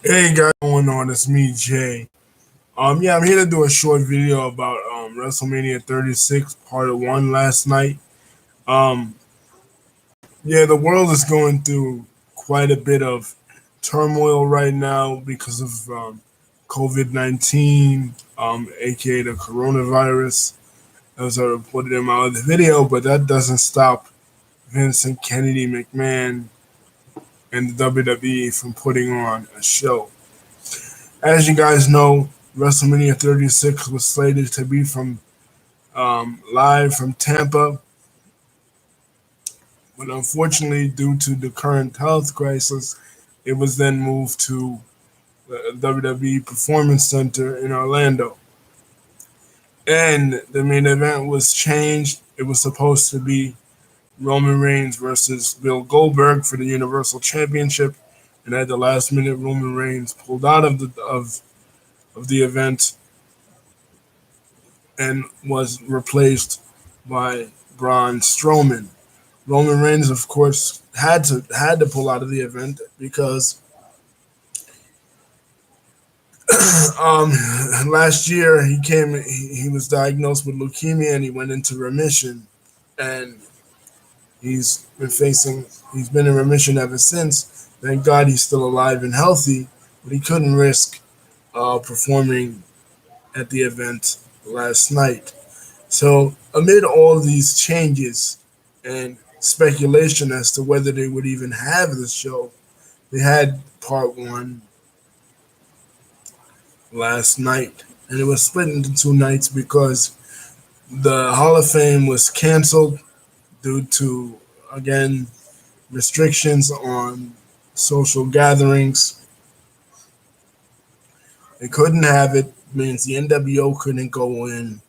Hey guys, what's going on? It's me, Jay. I'm here to do a short video about WrestleMania 36, Part One last night. Um, the world is going through quite a bit of turmoil right now because of COVID-19, aka the coronavirus, as I reported in my other video. But that doesn't stop Vince and Kennedy McMahon and the WWE from putting on a show. As you guys know, WrestleMania 36 was slated to be from live from Tampa, but unfortunately, due to the current health crisis, it was then moved to the WWE Performance Center in Orlando. And the main event was changed. It was supposed to be Roman Reigns versus Bill Goldberg for the Universal Championship, and at the last minute, Roman Reigns pulled out of the event and was replaced by Braun Strowman. Roman Reigns, of course, had to pull out of the event because um, last year he was diagnosed with leukemia and he went into remission, and he's he's been in remission ever since. Thank God he's still alive and healthy, but he couldn't risk performing at the event last night. So, amid all these changes and speculation as to whether they would even have the show, they had part one last night. And it was split into two nights because the Hall of Fame was canceled due to, again, restrictions on social gatherings. They couldn't have it, means the NWO couldn't go in,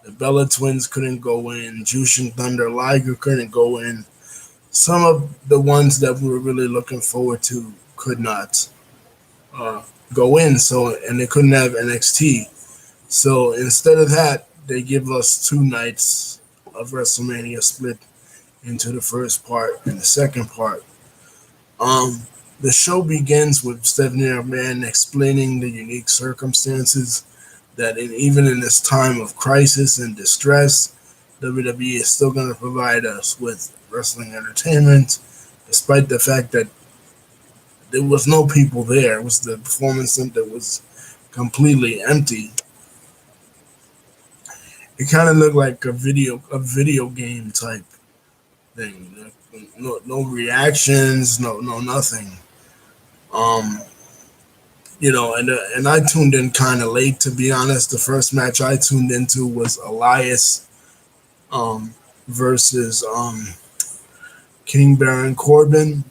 the Bella Twins couldn't go in, Jushin Thunder Liger couldn't go in. Some of the ones that we were really looking forward to could not uh, go in. So, and they couldn't have NXT. So instead of that, they give us two nights of WrestleMania split into the first part and the second part. Um, the show begins with Stephanie McMahon explaining the unique circumstances that even in this time of crisis and distress, WWE is still going to provide us with wrestling entertainment, despite the fact that there was no people there. It was the performance center was completely empty. It kind of looked like a video game type thing. No reactions, no nothing. Um, and I tuned in kind of late, to be honest. The first match I tuned into was Elias um versus King Baron Corbin,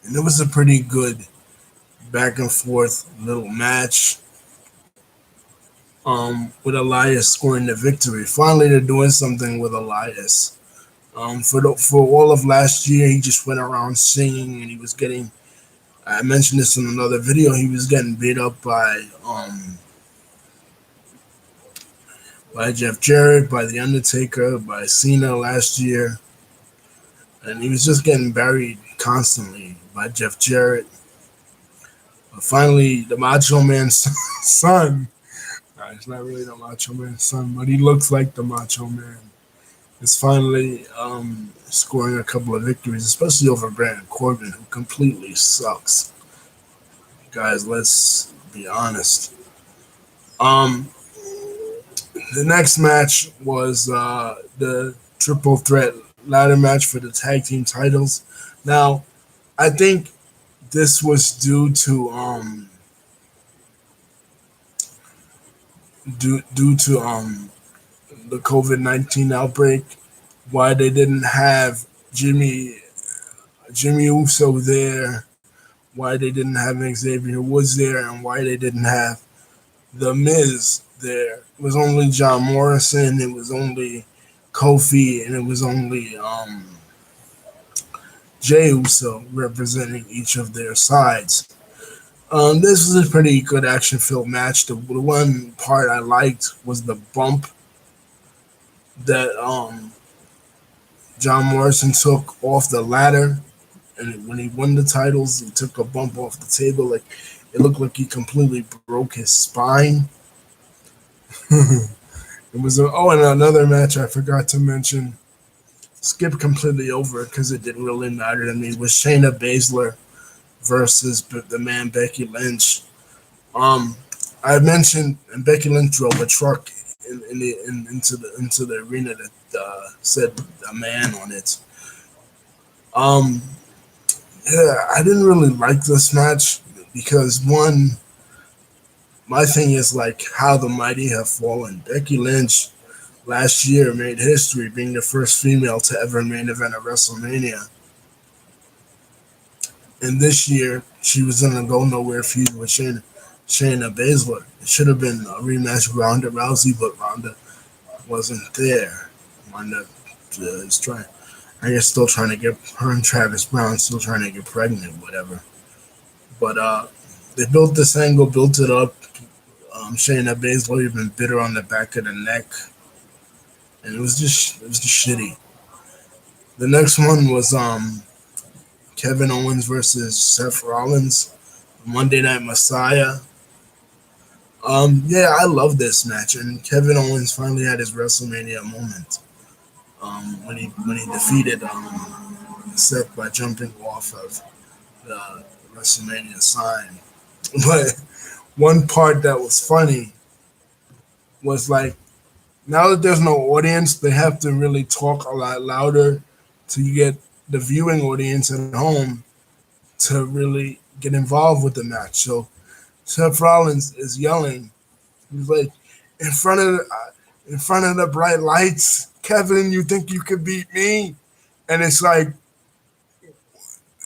and it was a pretty good back and forth little match. With Elias scoring the victory. Finally, they're doing something with Elias. For all of last year, he just went around singing, and he was getting. I mentioned this in another video. He was getting beat up by Jeff Jarrett, by the Undertaker, by Cena last year, and he was just getting buried constantly by Jeff Jarrett. But finally, the Macho Man's son. It's not really the Macho Man's son, but he looks like the Macho Man. Is finally scoring a couple of victories, especially over Baron Corbin, who completely sucks. Guys, let's be honest. Um, the next match was the triple threat ladder match for the tag team titles. Now, I think this was due to the COVID-19 outbreak. Why they didn't have Jimmy Uso there, why they didn't have Xavier Woods there, and why they didn't have The Miz there. It was only John Morrison, it was only Kofi, and it was only Jey Uso representing each of their sides. This was a pretty good action-filled match. The one part I liked was the bump that John Morrison took off the ladder, and when he won the titles, he took a bump off the table. Like it looked like he completely broke his spine. And another match I forgot to mention. Skip completely over because it didn't really matter to me. Was Shayna Baszler versus the man Becky Lynch. Um, I mentioned and Becky Lynch drove a truck into the arena that said a man on it. Um, yeah, I didn't really like this match because one, my thing is like how the mighty have fallen. Becky Lynch last year made history being the first female to ever main event at WrestleMania. And this year, she was in a go nowhere feud with Shayna Baszler. It should have been a rematch with Ronda Rousey, but Ronda wasn't there. Ronda is trying, I guess, still trying to get her and Travis Brown still trying to get pregnant, whatever. But they built this angle, built it up. Shayna Baszler even bit her on the back of the neck, and it was just shitty. The next one was Kevin Owens versus Seth Rollins, Monday Night Messiah. Yeah, I love this match, and Kevin Owens finally had his WrestleMania moment when he defeated Seth by jumping off of the WrestleMania sign. But one part that was funny was like now that there's no audience, they have to really talk a lot louder to get the viewing audience at home to really get involved with the match. So Seth Rollins is yelling. He's like, in front of the bright lights, Kevin, you think you could beat me? And it's like,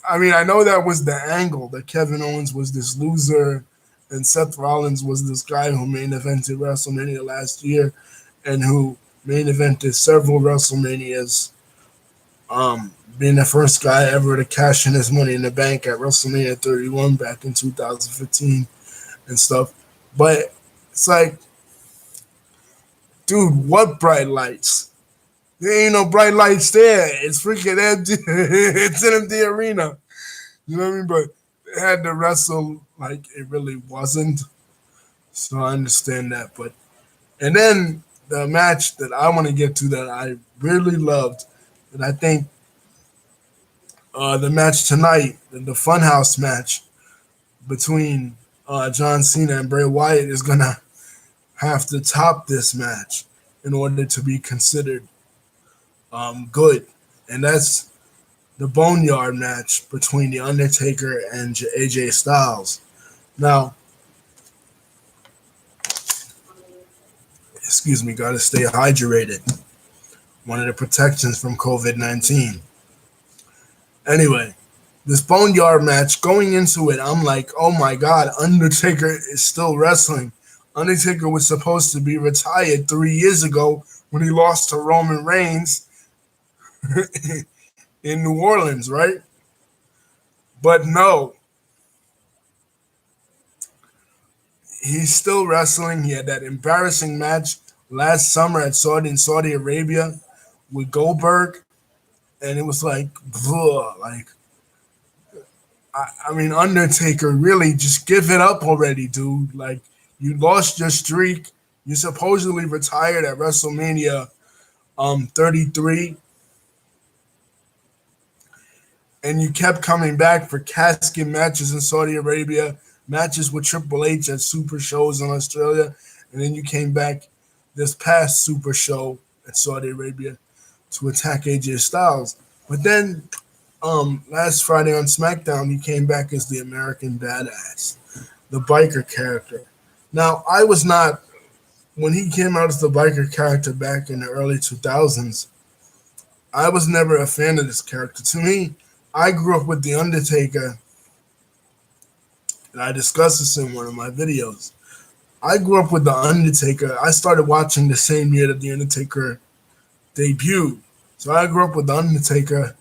I mean, I know that was the angle that Kevin Owens was this loser, and Seth Rollins was this guy who main evented WrestleMania last year, and who main evented several WrestleManias, being the first guy ever to cash in his money in the bank at WrestleMania 31 back in 2015 and stuff. But it's like, dude, what bright lights? There ain't no bright lights there. It's freaking empty. It's an empty arena. You know what I mean? But they had to wrestle like it really wasn't. So I understand that. And then the match that I want to get to that I really loved, and I think the match tonight, the Funhouse match between John Cena and Bray Wyatt is gonna have to top this match in order to be considered good, and that's the Boneyard match between The Undertaker and AJ Styles. Now, excuse me, gotta stay hydrated. One of the protections from COVID-19. Anyway, this Boneyard match, going into it, I'm like, oh my God, Undertaker is still wrestling. Undertaker was supposed to be retired 3 years ago when he lost to Roman Reigns in New Orleans, right? But no, he's still wrestling. He had that embarrassing match last summer in Saudi Arabia with Goldberg, and it was like, ugh, like, I mean, Undertaker, really just give it up already, dude. Like, you lost your streak. You supposedly retired at WrestleMania 33, and you kept coming back for casket matches in Saudi Arabia, matches with Triple H at Super Shows in Australia, and then you came back this past Super Show at Saudi Arabia to attack AJ Styles. But then last Friday on SmackDown, he came back as the American Badass, the biker character. Now, I was not, when he came out as the biker character back in the early 2000s, I was never a fan of this character. To me, I grew up with The Undertaker, and I discussed this in one of my videos. I grew up with The Undertaker. I started watching the same year that The Undertaker debuted. So I grew up with The Undertaker.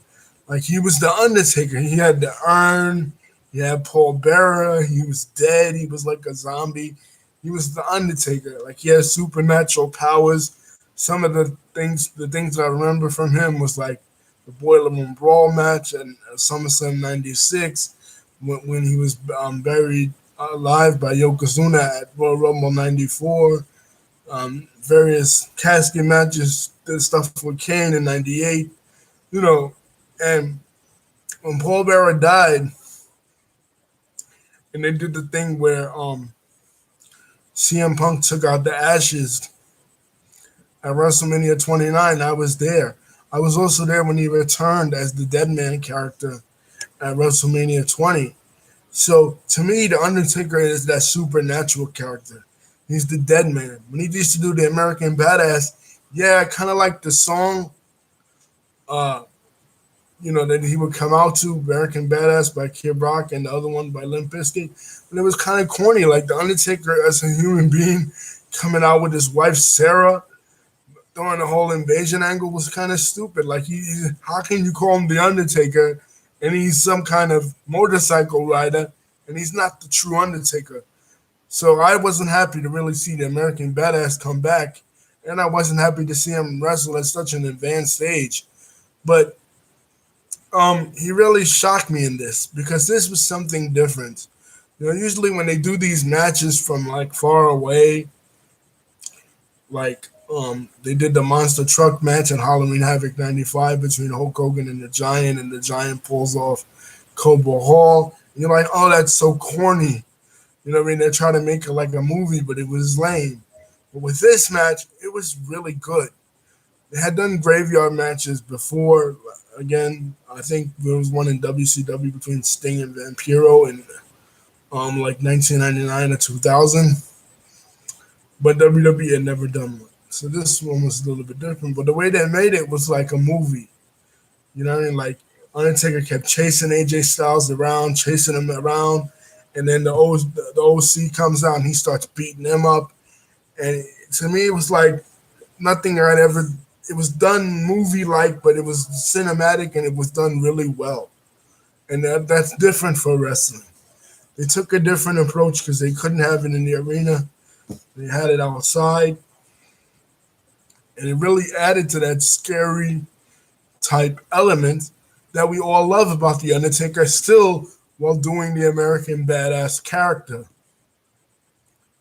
Like, he was The Undertaker. He had the urn. He had Paul Bearer. He was dead. He was like a zombie. He was The Undertaker. Like, he had supernatural powers. Some of the things that I remember from him was like the Boiler Room Brawl match and SummerSlam '96 when he was buried alive by Yokozuna at Royal Rumble '94. Various casket matches, did stuff with Kane in '98. You know, and when Paul Bearer died, and they did the thing where CM Punk took out the Ashes at WrestleMania 29. I was there. I was also there when he returned as the Dead Man character at WrestleMania 20. So to me, the Undertaker is that supernatural character. He's the Dead Man. When he used to do the American Badass, yeah, kind of like the song, uh, that he would come out to, American Badass by Kid Rock and the other one by Limp Bizkit. And it was kind of corny, like the Undertaker as a human being coming out with his wife Sarah during the whole invasion angle was kind of stupid. Like, how can you call him the Undertaker and he's some kind of motorcycle rider and he's not the true Undertaker? So I wasn't happy to really see the American Badass come back, and I wasn't happy to see him wrestle at such an advanced stage. But he really shocked me in this because this was something different. Usually when they do these matches from like far away, like they did the monster truck match at Halloween Havoc '95 between Hulk Hogan and the Giant pulls off Cobra Hall. And you're like, oh, that's so corny. You know what I mean? They're trying to make it like a movie, but it was lame. But with this match, it was really good. They had done graveyard matches before. Again, I think there was one in WCW between Sting and Vampiro in like 1999 or 2000. But WWE had never done one. So this one was a little bit different. But the way they made it was like a movie. You know what I mean? Like Undertaker kept chasing AJ Styles around, chasing him around. And then the OC comes out and he starts beating him up. And to me, it was like nothing I'd ever. It was done movie-like, but it was cinematic and it was done really well. And that's different for wrestling. They took a different approach because they couldn't have it in the arena. They had it outside. And it really added to that scary type element that we all love about The Undertaker still while doing the American Badass character.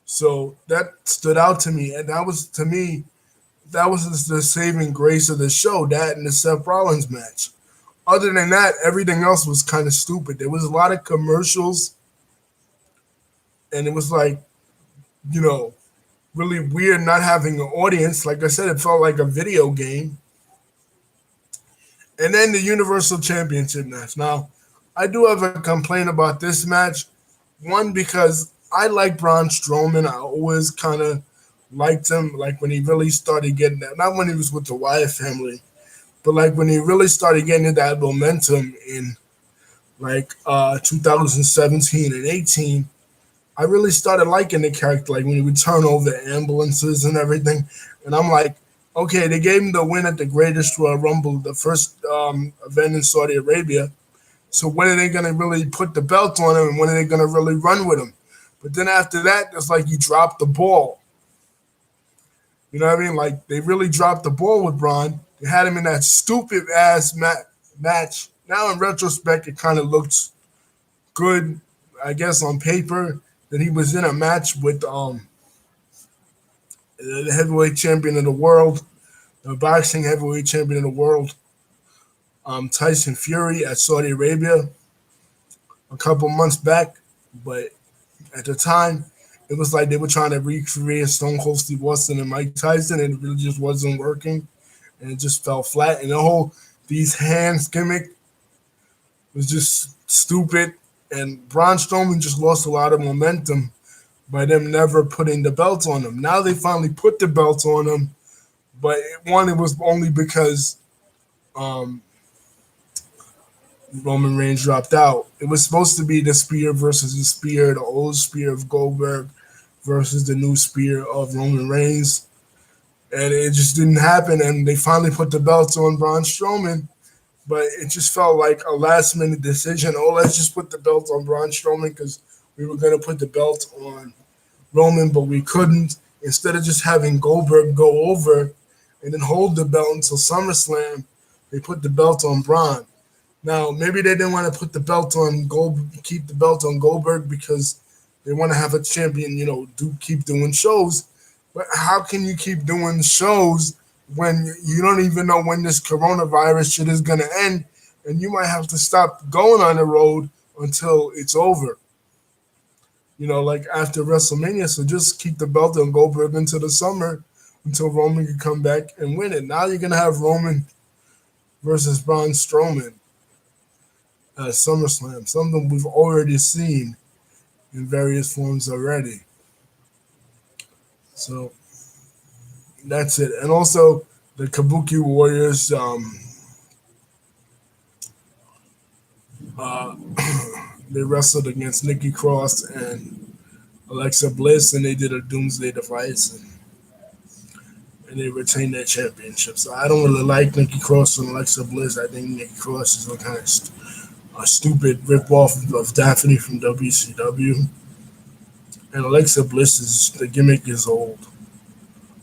So that stood out to me. And that was, to me, that was the saving grace of the show, that and the Seth Rollins match. Other than that, everything else was kind of stupid. There was a lot of commercials, and it was like, really weird not having an audience. Like I said, it felt like a video game. And then the Universal Championship match. Now, I do have a complaint about this match. One, because I like Braun Strowman. I always kind of liked him, like when he really started getting that. Not when he was with the Wyatt family, but like when he really started getting that momentum in like 2017 and 18. I really started liking the character, like when he would turn over ambulances and everything. And I'm like, okay, they gave him the win at the Greatest Royal Rumble, the first event in Saudi Arabia. So when are they going to really put the belt on him and when are they going to really run with him? But then after that, it's like he dropped the ball. You know what I mean? Like they really dropped the ball with Braun. They had him in that stupid ass match. Now in retrospect, it kind of looks good, I guess, on paper that he was in a match with the heavyweight champion of the world, the boxing heavyweight champion of the world, Tyson Fury at Saudi Arabia a couple months back. But at the time, it was like they were trying to recreate Stone Cold Steve Austin and Mike Tyson, and it really just wasn't working, and it just fell flat. And the whole these hands gimmick was just stupid, and Braun Strowman just lost a lot of momentum by them never putting the belt on him. Now they finally put the belt on him, but it was only because Roman Reigns dropped out. It was supposed to be the spear versus the spear, the old spear of Goldberg versus the new spear of Roman Reigns. And it just didn't happen. And they finally put the belts on Braun Strowman. But it just felt like a last-minute decision. Oh, let's just put the belt on Braun Strowman because we were going to put the belt on Roman, but we couldn't. Instead of just having Goldberg go over and then hold the belt until SummerSlam, they put the belt on Braun. Now, maybe they didn't want to put the belt on keep the belt on Goldberg because they want to have a champion, keep doing shows. But how can you keep doing shows when you don't even know when this coronavirus shit is going to end? And you might have to stop going on the road until it's over. Like after WrestleMania. So just keep the belt on Goldberg into the summer until Roman can come back and win it. Now you're going to have Roman versus Braun Strowman at SummerSlam, something we've already seen in various forms already. So that's it. And also the Kabuki Warriors, they wrestled against Nikki Cross and Alexa Bliss, and they did a Doomsday Device, and they retained their championship. So I don't really like Nikki Cross and Alexa Bliss. I think Nikki Cross is a kind of a stupid ripoff of Daphne from WCW. And Alexa Bliss, the gimmick is old.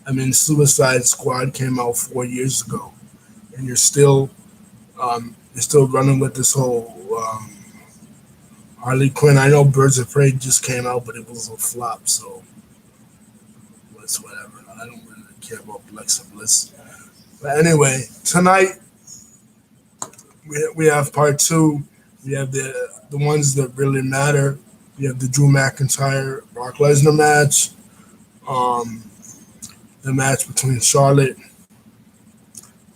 I mean, Suicide Squad came out 4 years ago, and you're still running with this whole Harley Quinn. I know Birds of Prey just came out, but it was a flop, so it's whatever. I don't really care about Alexa Bliss. But anyway, tonight we have part 2. We have the ones that really matter. We have the Drew McIntyre Brock Lesnar match, the match between Charlotte,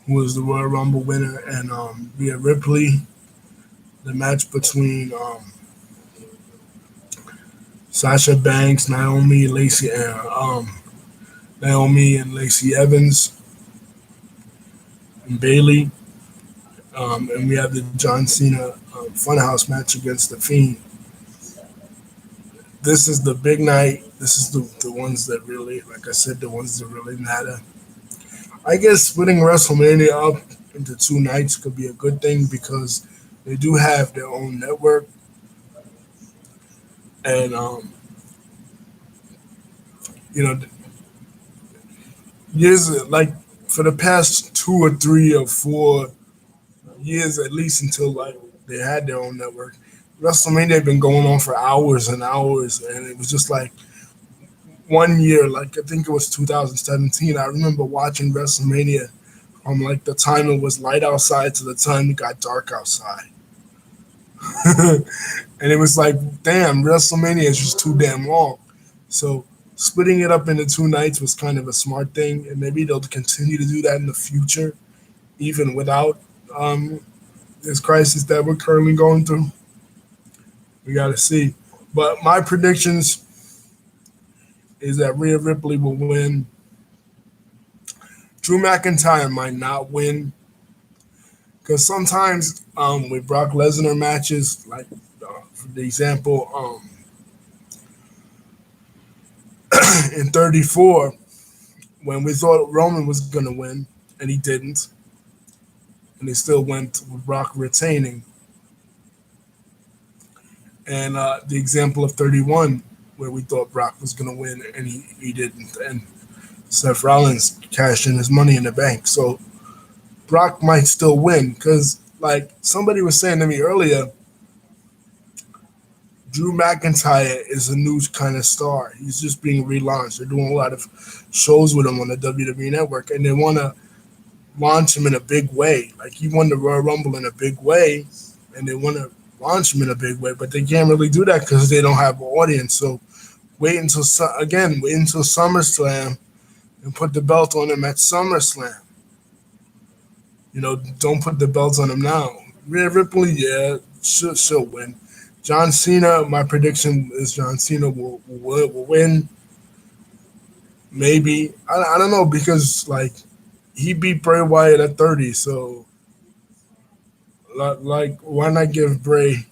who was the Royal Rumble winner, and Rhea Ripley. The match between Sasha Banks, Naomi and Lacey Evans, and Bayley. And we have the John Cena Funhouse match against The Fiend. This is the big night. This is the ones that really, like I said, the ones that really matter. I guess splitting WrestleMania up into 2 nights could be a good thing because they do have their own network. And, years, like for the past 2 or 3 or 4 years, at least until like they had their own network, WrestleMania had been going on for hours and hours. And it was just like, one year, like I think it was 2017, I remember watching WrestleMania from like the time it was light outside to the time it got dark outside. And it was like, damn, WrestleMania is just too damn long. So splitting it up into 2 nights was kind of a smart thing, and maybe they'll continue to do that in the future, even without this crisis that we're currently going through. We got to see. But my predictions is that Rhea Ripley will win. Drew McIntyre might not win because sometimes with Brock Lesnar matches, like for the example, in 34, when we thought Roman was going to win and he didn't, and they still went with Brock retaining. And the example of 31, where we thought Brock was going to win and he didn't, and Seth Rollins cashed in his money in the bank. So Brock might still win because, like somebody was saying to me earlier, Drew McIntyre is a new kind of star. He's just being relaunched. They're doing a lot of shows with him on the WWE Network, and they want to launch him in a big way. Like he won the Royal Rumble in a big way, and they want to launch him in a big way, but they can't really do that because they don't have an audience. So wait until SummerSlam and put the belt on him at SummerSlam. Don't put the belt on him now. Rhea Ripley, yeah, she'll win. John Cena, my prediction is John Cena will win. Maybe. I don't know because, like, he beat Bray Wyatt at 30, so, like, why not give Bray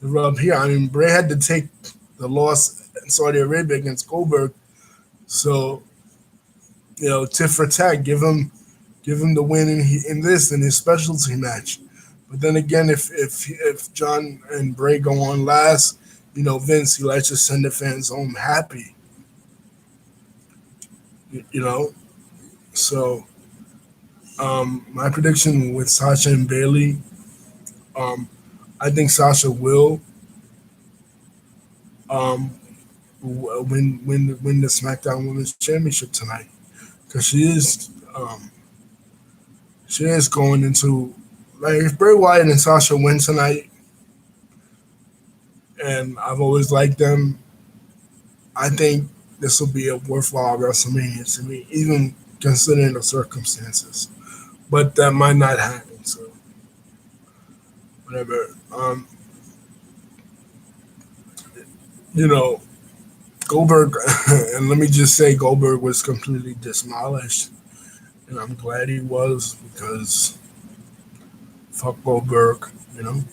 the rub here? I mean, Bray had to take the loss in Saudi Arabia against Goldberg, so, tit for tat, give him the win in his specialty match. But then again, if John and Bray go on last, Vince, he likes to send the fans home happy. So My prediction with Sasha and Bailey, um, I think Sasha will um, win the SmackDown Women's Championship tonight because she is going into, like, if Bray Wyatt and Sasha win tonight, and I've always liked them, I think this will be a worthwhile WrestleMania to me, even considering the circumstances. But that might not happen. So whatever. You know, Goldberg, and let me just say, Goldberg was completely demolished, and I'm glad he was because fuck Goldberg. You know,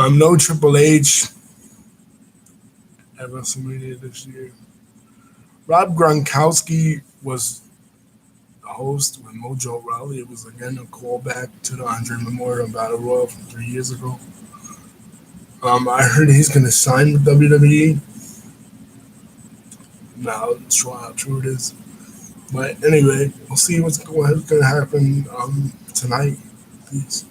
no Triple H at WrestleMania this year. Rob Gronkowski was the host with Mojo Rawley. It was again a callback to the Andre Memorial Battle Royal from 3 years ago. I heard he's gonna sign with WWE. Now, sure how true it is. But anyway, we'll see what's going to happen tonight. Peace.